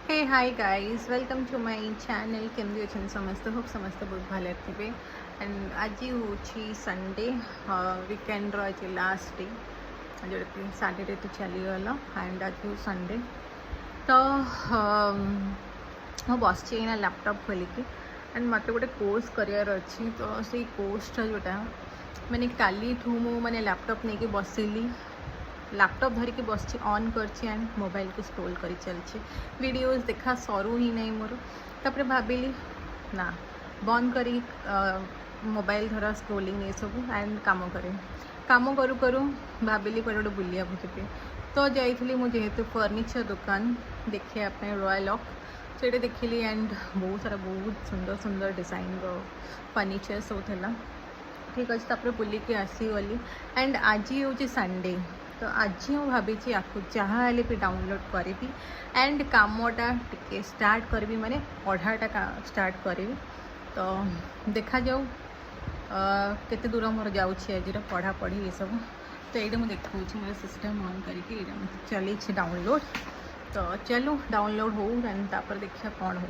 Hey hi guys welcome to my channel केमती अच्छे समस्त होप समस्त बहुत भले थे एंड आज हूँ संडे वीकेंड आज लास्ट डे जो कि सैटरडे तो चलीगला एंड आज हूँ संडे तो ମୁଁ ବସିଛି ଏଇନା ଲ୍ୟାପଟପ୍ ଖୋଲିକି ଆଣ୍ଡ ମୋତେ ଗୋଟେ କୋର୍ସ କରିବାର ଅଛି ତ ସେଇ କୋର୍ସଟା ଯେଉଁଟା ମାନେ କାଲିଠୁ ମୁଁ ମାନେ ଲ୍ୟାପଟପ୍ ନେଇକି ବସିଲି लैपटॉप धरिकी बस ऑन कर एंड मोबाइल को स्क्रोल कर चलती वीडियोस देखा सरू ही नहीं मोर तापर भाविली ना बंद करी मोबाइल धर स्क्रोलिंग ये सब एंड काम करू करू भाविली पर गोटे बुलिया भूति तो जाइली मुझे जेहेतु फर्निचर दुकान देखा रॉयल ऑक से देखिली एंड बहुत सारा बहुत सुंदर सुंदर डिजाइन फर्निचर सब था ठीक अच्छे तापर बुलिकी आसीगली एंड आज हूँ संडे तो आज हूँ भावी आपको जहाँ भी डाउनलोड करी एंड कामटा टिके स्टार्ट करी माने पढ़ाटा स्टार्ट करी तो देखा जाऊ केते दूर मोर जाऊँगी आज पढ़ापढ़ी ये सब तो ये मुझे देखा मेरा सिस्टम ऑन करके चली डाउनलोड तो चलो डाउनलोड हो तापर देखिए कौन हो।